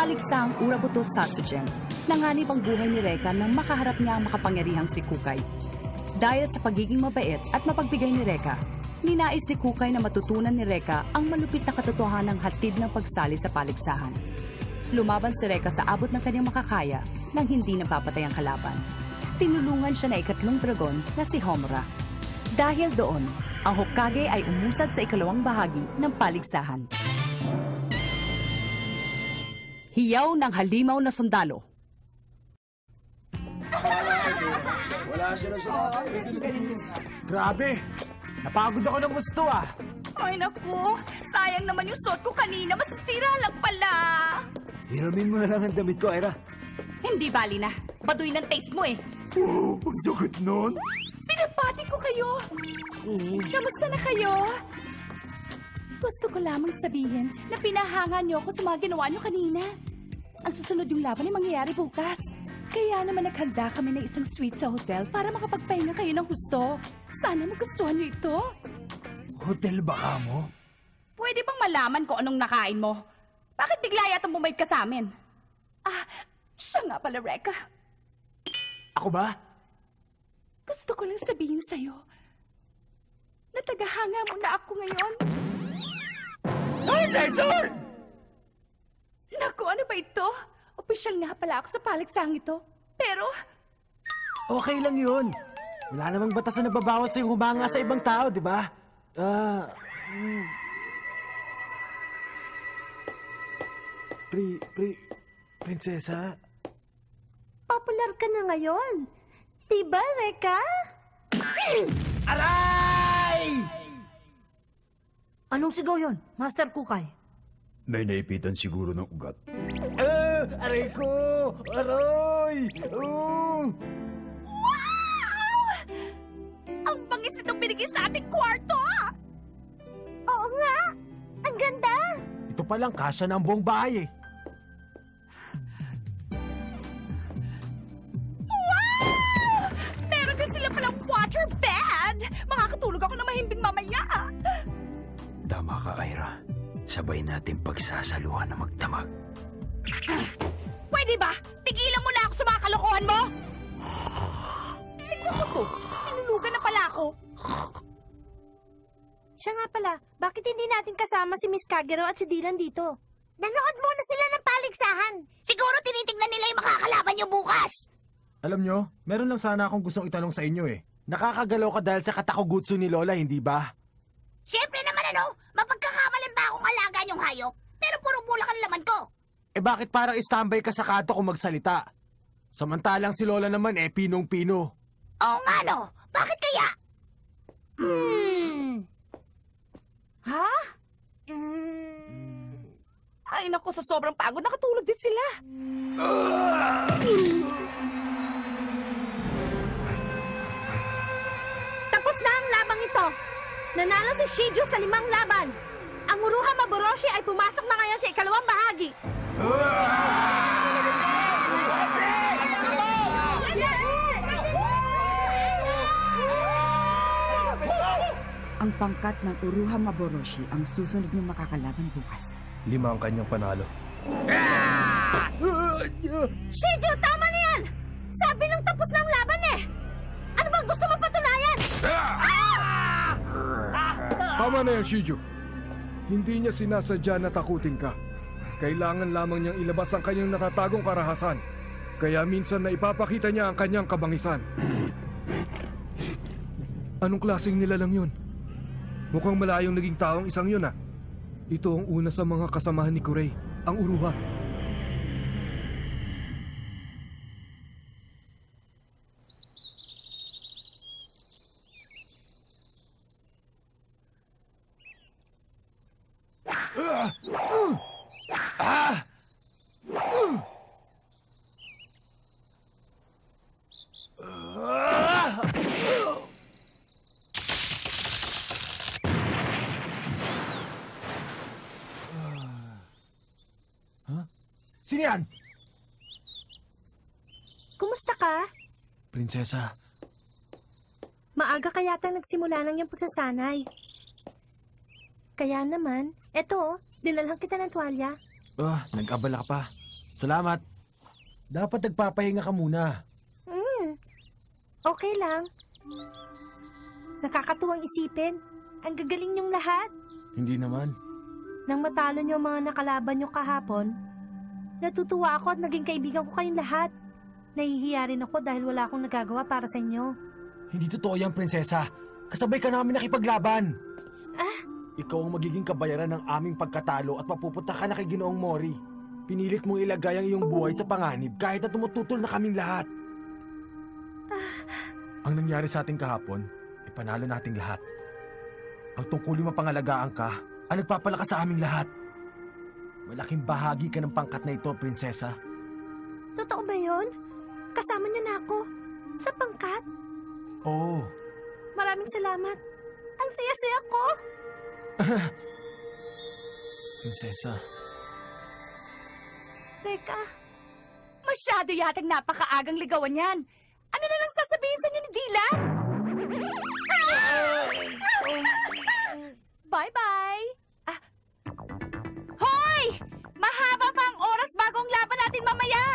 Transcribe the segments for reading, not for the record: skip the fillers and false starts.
Paligsang Urabuto Satsugen, nanganib ang buhay ni Reka nang makaharap niya ang makapangyarihang si Kukay. Dahil sa pagiging mabait at mapagbigay ni Reka, ninais ni Kukay na matutunan ni Reka ang malupit na katotohanang hatid ng pagsali sa paligsahan. Lumaban si Reka sa abot ng kanyang makakaya nang hindi napapatay ang kalaban. Tinulungan siya na ikatlong dragon na si Homura. Dahil doon, ang Hokage ay umusad sa ikalawang bahagi ng paligsahan. Hiyaw ng halimaw na sundalo. Wala sila sa... Grabe! Napagod ako ng gusto ah! Ay naku, sayang naman yung suot ko kanina, masisira lang pala. Hiramin mo na lang ang damit ko, Ira. Hindi bali na, baduy ng taste mo eh. Oh, ang sakit nun! Pinapati ko kayo. Kamusta na kayo? Gusto ko lamang sabihin na pinahanga niyo ako sa mga ginawa niyo kanina. Ang susunod yung laban ay mangyayari bukas. Kaya naman naghanda kami ng isang suite sa hotel para makapagpahinga kayo ng husto. Sana magustuhan niyo ito. Hotel ba ka mo? Pwede bang malaman ko anong nakain mo? Bakit bigla yatang bumait ka sa amin? Ah, siya nga pala, Reka. Ako ba? Gusto ko lang sabihin sa'yo na tagahanga mo na ako ngayon. Ay, Sensor! Naku, ano ba ito? Opisyal nga pala ako sa paligsahang ito. Pero... Okay lang yun. Wala namang batas na nagbabawal sa'yo humanga sa ibang tao, di ba? Prinsesa? Popular ka na ngayon. Diba, Reka? Aray! Anong sigaw yun, Master Kukay? May naipitan siguro ng ugat. Aray ko! Aray! Oh! Wow! Ang bangis itong binigay sa ating kwarto, ah! Oo nga! Ang ganda! Ito palang kasya ng buong bahay eh. Wow! Meron din sila palang water bed! Makakatulog ako na mahimbing mamaya. Tama ka, Ira. Sabay natin pagsasaluhan na magdamag. Pwede ba? Tigilan mo na ako sa mga kalokohan mo! Tignan mo to. Tinulugan na pala ako. Siya nga pala, bakit hindi natin kasama si Miss Kagero at si Dylan dito? Nanood muna sila ng paligsahan. Siguro tinitingnan nila yung makakalaban niyo bukas. Alam nyo, meron lang sana akong gustong itanong sa inyo eh. Nakakagalaw ka dahil sa katakugutsu ni Lola, hindi ba? Siyempre naman mapagkakamalan ba akong alaga niyong hayop? Pero puro bulak ang laman ko. Eh bakit parang istambay ka sa kanto kung magsalita? Samantalang si Lola naman pinong-pino. Oo nga no, bakit kaya? Ha? Ay naku, sa sobrang pagod nakatulog din sila. Tapos na ang labang ito. Nanalo si Shijo sa 5 laban. Ang Uruha Maboroshi ay pumasok na ngayon sa ikalawang bahagi. Ang pangkat ng Uruha Maboroshi ang susunod niyong makakalaban bukas. 5 ang kanyang panalo. Shijo, tama na yan! Sabi nang tapos na ang laban eh! Ano bang gusto mong patunayan? Tama na yan, Shijo. Hindi niya sinasadya na takutin ka. Kailangan lamang niyang ilabas ang kanyang natatagong karahasan. Kaya minsan na ipapakita niya ang kanyang kabangisan. Anong klaseng nilalang yun? Mukhang malayong naging taong isang yun ah. Ito ang una sa mga kasamahan ni Kurei, ang Uruha. Sino yan? Kumusta ka? Prinsesa, Maaga ka yata nagsimula ng iyong pagsasanay. Kaya naman, eto, dinalhan kita ng tuwalya. nag-abala ka pa. Salamat. Dapat nagpapahinga ka muna. Okay lang. Nakakatuwang isipin. Ang gagaling niyong lahat. Hindi naman. Nang matalo niyo ang mga nakalaban niyo kahapon, natutuwa ako at naging kaibigan ko kayong lahat. Nahihiya rin ako dahil wala akong nagagawa para sa inyo. Hindi totoo yan, prinsesa. Kasabay ka namin nakipaglaban. Ikaw ang magiging kabayaran ng aming pagkatalo at mapupunta ka na kay Ginoong Mori. Pinilit mong ilagay ang iyong buhay sa panganib kahit na tumututol na kaming lahat. Ang nangyari sa ating kahapon, ipanalo nating lahat. Ang tungkulin mapangalagaan ka, ang nagpapalakas sa aming lahat. Malaking bahagi ka ng pangkat na ito, prinsesa. Totoo ba yun? Kasama niyo na ako. Sa pangkat? Oo. Maraming salamat. Ang saya-saya ko. Prinsesa. Teka, Masyado yatang napakaagang ligawan yan. Ano na lang sasabihin sa inyo ni Dylan? Bye-bye! Hoy! Mahaba pa ang oras bago ang laban natin mamaya!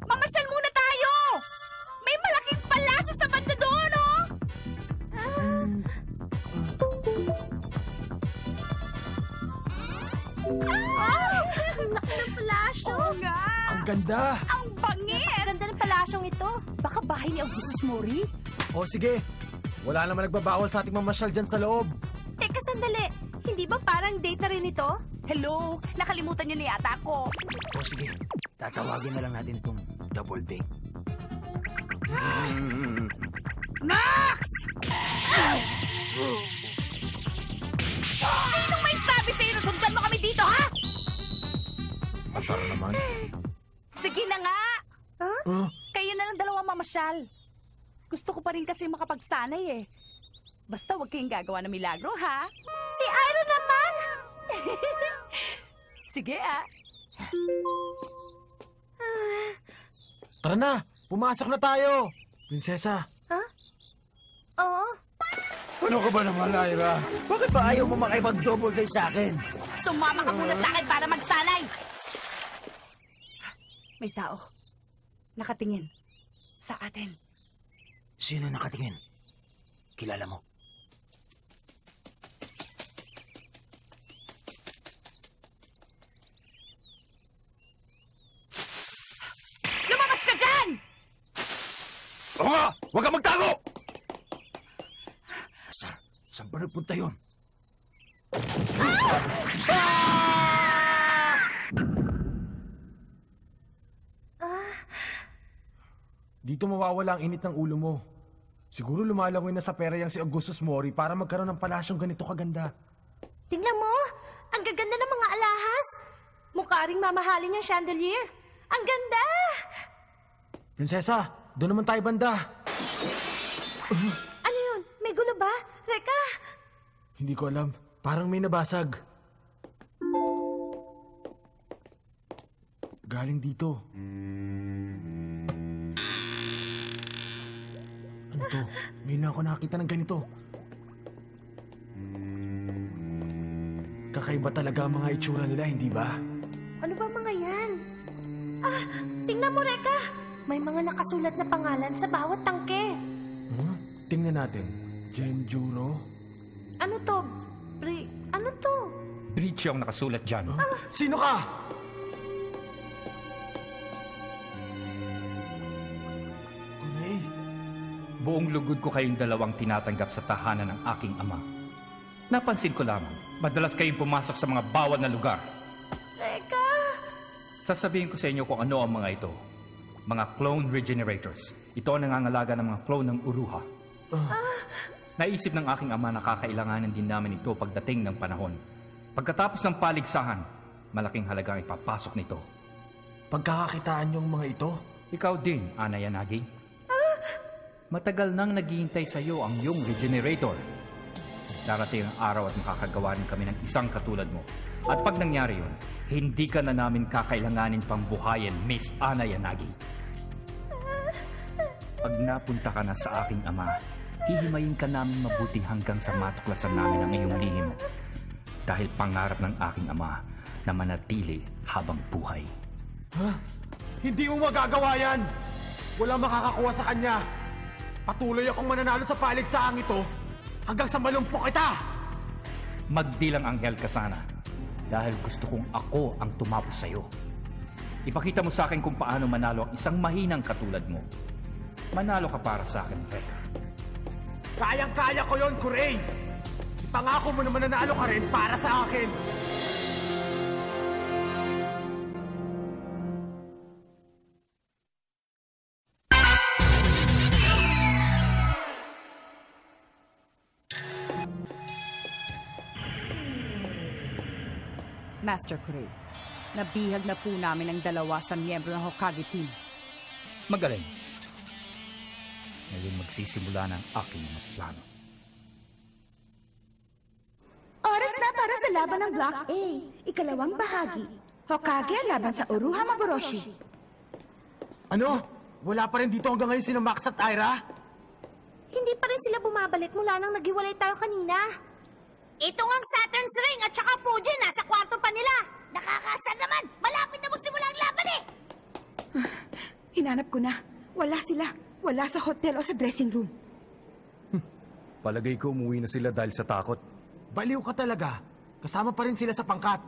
Mamasyal muna tayo! May malaking palasyo sa banda doon, oh! ang laki ng palasyo. Oo nga! Ang ganda! Ang bangis! Ang ganda ng palasyong ito. Baka bahay ni Augustus Mori? O sige, wala naman nagbabawal sa ating mamasyal dyan sa loob. Teka, sandali. Hindi ba parang date na rin ito? Hello? Nakalimutan niyo na yata ako. O sige, tatawagin na lang natin tong double date. Max! Sinong may sabi sa'yo na sundan mo kami dito, ha? Asar naman. Sige na nga! Huh? Kayo na lang dalawa mamasyal. Gusto ko pa rin kasi makapagsanay eh. Basta huwag kayong gagawa ng milagro, ha? Si Iron naman! Sige, ah. Tara na, pumasok na tayo. Prinsesa. Oo. Ano ka ba naman, Lyra? Bakit ba ayaw mo makipag-double date sa akin? Sumama ka muna sa akin para magsanay! May tao. Nakatingin. Sa atin. Sino nakatingin? Kilala mo? Lumabas ka dyan! Oo nga! Huwag kang magtago! Saan ba nagpunta yun? Dito mawawala ang init ng ulo mo. Siguro lumalangoy na sa pera yang si Augustus Mori para magkaroon ng palasyong ganito kaganda. Tingnan mo. Ang gaganda ng mga alahas. Mukha ring mamahalin yung chandelier. Ang ganda! Prinsesa, doon naman tayo banda. Ano yun? May gulo ba? Reka! Hindi ko alam. Parang may nabasag. Galing dito. Ano to? Ngayon na ako nakakita ng ganito. Kakaiba talaga ang mga itsura nila, hindi ba? Ano ba mga yan? Tingnan mo, Reka! May mga nakasulat na pangalan sa bawat tangke. Huh? Tingnan natin. Genjuro? Ano to? Ano to? Breach ang nakasulat dyan. Sino ka? Kuray. Buong lugod ko kayong dalawang tinatanggap sa tahanan ng aking ama. Napansin ko lamang, madalas kayong pumasok sa mga bawal na lugar. Reka! Sasabihin ko sa inyo kung ano ang mga ito. Mga clone regenerators. Ito ang nangangalaga ng mga clone ng Uruha. Naisip ng aking ama na kakailanganin din namin ito pagdating ng panahon. Pagkatapos ng paligsahan, malaking halagang ipapasok nito. Pagkakakitaan yung mga ito? Ikaw din, Ana Yanagi. Matagal nang naghihintay sa iyo ang iyong regenerator. Darating ang araw at makakagawa rin kami ng isang katulad mo. At pag nangyari yun, hindi ka na namin kakailanganin pang buhayin, Miss Ana Yanagi. Pag napunta ka na sa aking ama, hihimayin ka namin mabuti hanggang sa matuklasan namin ang iyong lihim. Dahil pangarap ng aking ama na manatili habang buhay. Ha? Hindi mo magagawa yan! Walang makakakuha sa kanya! Patuloy akong mananalo sa paligsaang ito hanggang sa malumpok kita! Magdilang anghel ka sana dahil gusto kong ako ang tumapos sa'yo. Ipakita mo sa akin kung paano manalo ang isang mahinang katulad mo. Manalo ka para sa akin, Reka. Kayang-kaya ko yon, Kuray! Ipangako mo na mananalo ka rin para sa akin! Master Kuray, nabihag na po namin ang 2 sa miyembro ng Hokage team. Magaling. Ngayon magsisimula ng aking mga plano. Oras na para sa laban ng Block A. Ikalawang bahagi. Hokage laban sa Uruha Maboroshi. Ano? Wala pa rin dito hanggang ngayon sina Max at Aira? Hindi pa rin sila bumabalik mula nang naghiwalay tayo kanina. Ito ngang Saturn's Ring at saka Fuji nasa kwarto pa nila. Nakakasar naman. Malapit na magsimula ang laban eh. Hinanap ko na. Wala sila. Wala sa hotel o sa dressing room. Palagay ko umuwi na sila dahil sa takot. Baliw ka talaga. Kasama pa rin sila sa pangkat.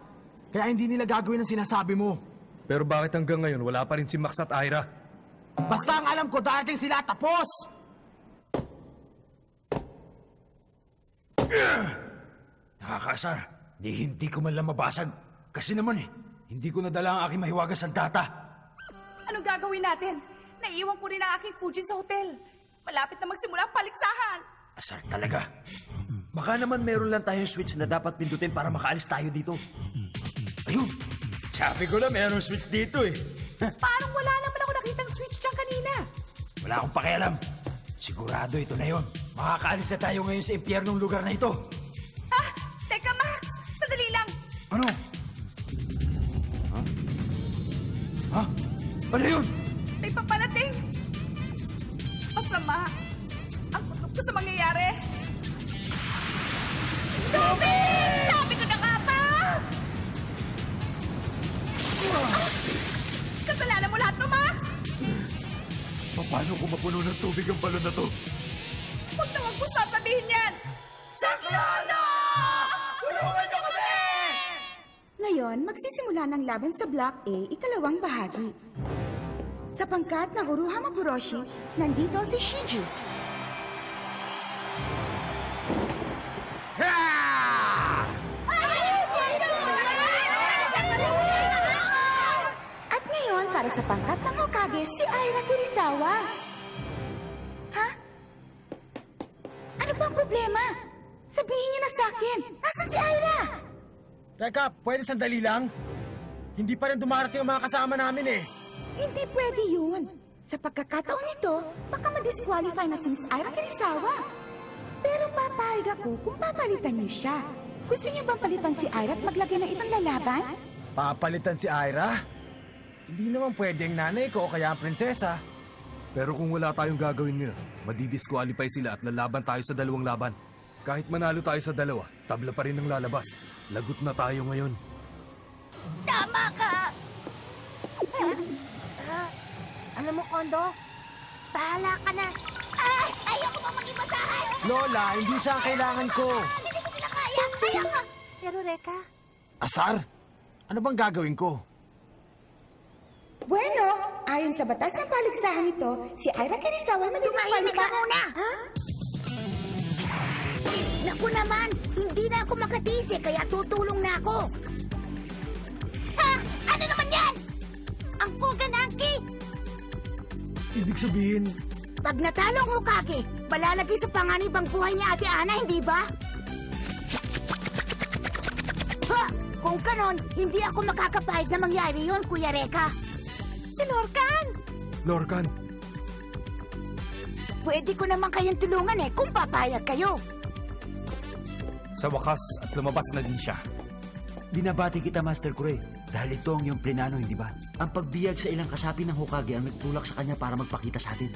Kaya hindi nila gagawin ang sinasabi mo. Pero bakit hanggang ngayon wala pa rin si Max at Aira? Basta ang alam ko, darating sila tapos! Nakakaasar. Hindi ko man lang mabasag. Kasi naman hindi ko nadala ang aking mahiwagas ng data. Anong gagawin natin? Naiiwan ko rin ang aking Fujin sa hotel. Malapit na magsimula ang paligsahan. Asar talaga. Baka naman meron lang tayong switch na dapat pindutin para makaalis tayo dito. Ayun! Sabi ko na meron switch dito eh. Parang wala naman ako nakitang switch dyan kanina. Wala akong pakialam. Sigurado ito na yon. Makakaalis na tayo ngayon sa impyernong lugar na ito. Ah! Teka, Max! Sandali lang! Ano? Ha? Ano yun? May paparating! Masama! Ang kutok ko sa mangyayari! Toby! Sabi ko na nga ba! Kasalanan mo lahat to, Max! Paano kung mapuno ng tubig ang balon na to? Huwag na huwag mo sasabihin yan! Saklolo! Tulungan niyo kami! Ngayon, magsisimula ng laban sa Block A, ikalawang bahagi. Sa pangkat ng Uruha Maboroshi, nandito si Shiju. At ngayon, para sa pangkat ng Hokage, si Aira Kirisawa. Ha? Ano ba ang problema? Sabihin niyo na sa akin, nasan si Aira? Teka, pwede sandali lang? Hindi pa rin dumarating ang mga kasama namin eh. Hindi pwede yun. Sa pagkakataon nito, baka ma-disqualify na si Miss Aira Kirisawa. Pero papayag ako kung papalitan niyo siya. Gusto niyo bang palitan si Aira at maglagay ng ibang lalaban? Papalitan si Aira? Hindi naman pwede ang nanay ko o kaya ang prinsesa. Pero kung wala tayong gagawin ngayon, madidisqualify sila at lalaban tayo sa 2 laban. Kahit manalo tayo sa 2, tabla pa rin ang lalabas. Lagot na tayo ngayon. Tama ka! Alam mo, Kondo, bahala ka na. Ay! Ayoko pa maging basahan! Lola, hindi siya ang kailangan ko. Hindi ko sila kaya! Ayoko! Pero Reka, Asar? Ano bang gagawin ko? Bueno, ayon sa batas ng paligsahan nito, si Aira Kirisawa ay Tumahimik ka madidisqualify. muna! Ha? Naku naman! Hindi na ako makatisi kaya tutulong na ako! Ha? Ano naman yan? Ang Kuganaki! Ibig sabihin, Pag natalo ang Hokage, malalagay sa panganib ang buhay ni Ate Ana, hindi ba? Ha! Kung ganon, hindi ako makakapahid na mangyari yun, Kuya Reka. Si Lorcan! Lorcan, Pwede ko naman kayong tulungan kung papayag kayo. Sa wakas at lumabas na din siya. Binabati kita, Master Kuray. Dahil ito ang iyong plinano, hindi ba? Ang pagbiyag sa ilang kasapi ng Hokage ang nagtulak sa kanya para magpakita sa atin.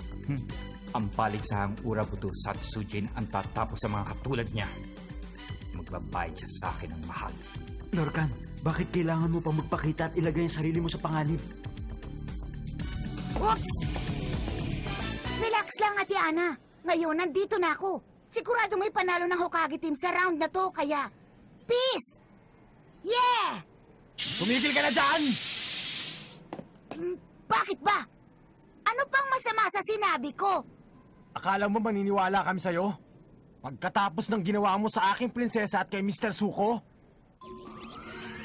Ang paligsahang Urabuto Satsujin ang tatapos sa mga katulad niya. Magbabayad siya sa akin ng mahal. Lorcan, bakit kailangan mo pa magpakita at ilagay ang sarili mo sa panganib? Oops! Relax lang, Ate Ana. Ngayon, nandito na ako. Sigurado may panalo ng Hokage team sa round na to, kaya... Peace! Yeah! Tumigil ka na dyan! Bakit ba? Ano pang masama sa sinabi ko? Akala mo maniniwala kami sa'yo? Pagkatapos ng ginawa mo sa aking prinsesa at kay Mr. Suko?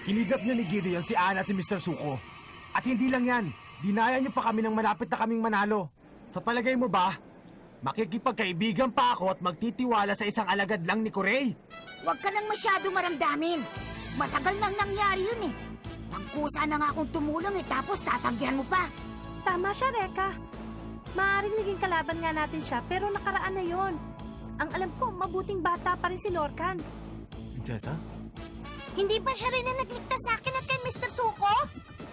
Kinidnap niyo ni Gideon si Ana at si Mr. Suko. At hindi lang yan, dinaya niyo pa kami ng malapit na kaming manalo. Sa palagay mo ba, makikipagkaibigan pa ako at magtitiwala sa isang alagad lang ni Kurei? Huwag ka nang masyado maramdamin. Matagal nang nangyari yun eh. Nagkusa na nga akong tumulong tapos tatanggihan mo pa. Tama siya, Reka. Maaaring naging kalaban nga natin siya, pero nakaraan na yon. Ang alam ko, mabuting bata pa rin si Lorcan. Prinsesa? Hindi ba siya rin na nagligtas sa akin at kay Mr. Suko?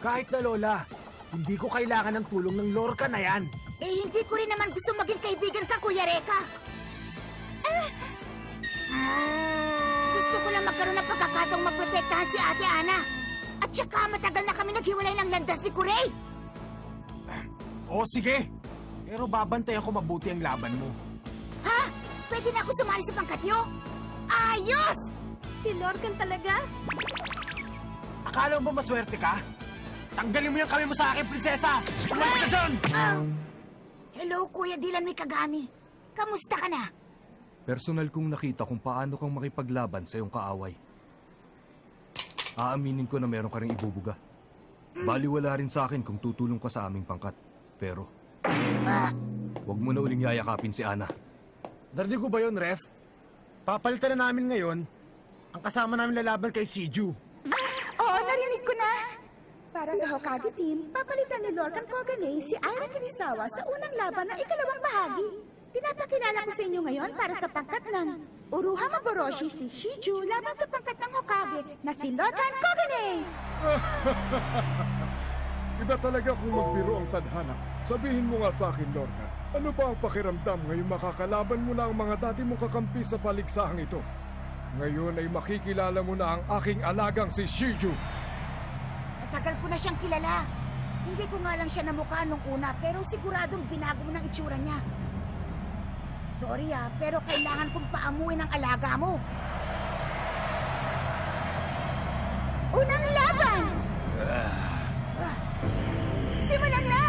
Kahit na Lola, hindi ko kailangan ng tulong ng Lorcan na yan. Eh, hindi ko rin naman gusto maging kaibigan ka, Kuya Reka. Gusto ko lang magkaroon ng pagkakataong maprotektahan si Ate Ana. At saka matagal na kami naghiwalay ng landas ni Kurei. O sige, pero babantayan ko mabuti ang laban mo. Ha? Pwede na ako sumali sa pangkat niyo? Ayos! Si Lorcan talaga? Akala mo ba maswerte ka? Tanggalin mo yung kami mo sa akin, prinsesa! Tumawag ka dyan! Hello, Kuya Dylan Mikagami. Kamusta ka na? Personal kong nakita kung paano kang makipaglaban sa iyong kaaway. Aaminin ko na meron ka ring ibubuga. Baliwala rin sa akin kung tutulong ka sa aming pangkat. Pero, huwag mo na uling yayakapin si Ana. Narinig ko ba yun, Ref? Papalitan na namin ngayon ang kasama namin lalaban kay Shiju. Oo, narinig ko na. Para sa Hokage team, papalitan ni Lorcan Kogane si Aira Kirisawa sa unang laban ng ikalawang bahagi. Pinapakilala ko sa inyo ngayon para sa pangkat ng Uruha Maboroshi si Shiju laban sa pangkat ng Hokage na si Lorcan Kogane. Iba talaga kung magbiro ang tadhana. Sabihin mo nga sa akin, Lorcan, ano ba ang pakiramdam ngayong makakalaban mo na ang mga dati mong kakampi sa paligsahang ito? Ngayon ay makikilala mo na ang aking alagang si Shiju. Matagal ko na siyang kilala. Hindi ko nga lang siya namukha nung una, pero siguradong binago mo ng itsura niya. Sorry pero kailangan kong paamuin ang alaga mo. Unang laban! Simulan na!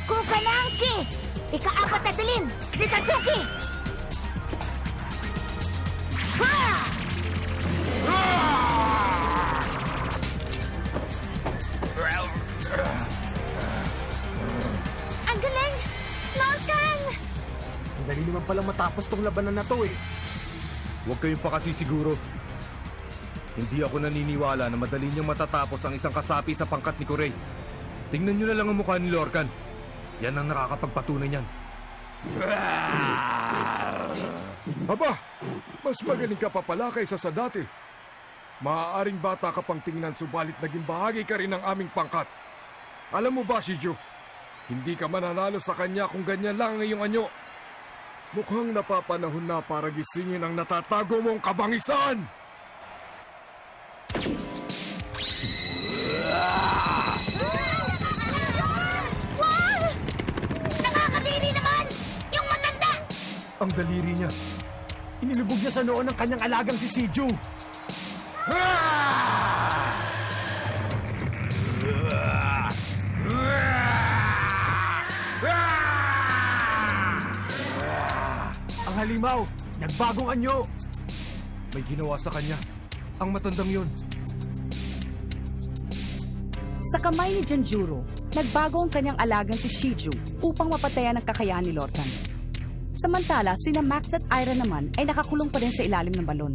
Kukanangki! Ika-apat na dilim! Ritazuki! Ha! Ang galing! Lorcan! Ang dali naman pala matapos tong labanan na to eh. Huwag kayong pakasisiguro. Hindi ako naniniwala na madali niyang matatapos ang isang kasapi sa pangkat ni Kurei. Tingnan niyo na lang ang mukha ni Lorcan. Yan ang nakakapagpatunay niyan. Aba, mas magaling ka pa pala kaysa sa dati. Maaaring bata ka pang tingnan subalit naging bahagi ka rin ng aming pangkat. Alam mo ba, Shiju? Hindi ka mananalo sa kanya kung ganyan lang ang iyong anyo. Mukhang napapanahon na para gisingin ang natatago mong kabangisan! Wow! Nakakadiri naman! Yung matanda! Ang daliri niya. Inilubog niya sa noon ng kanyang alagang si Shiju. Ang halimaw, nagbagong anyo. May ginawa sa kanya. Ang matandang yun. Sa kamay ni Janjuro, nagbago ang kanyang alagang si Shiju upang mapatayan ang kakayahan ni Lorcan. Samantala, sina Max at Aira naman ay nakakulong pa rin sa ilalim ng balon.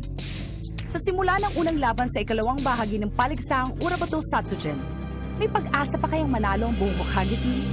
Sa simula ng unang laban sa ikalawang bahagi ng paligsahang Urabato Satsujin, may pag-asa pa kayang manalo ang buong Hokage team?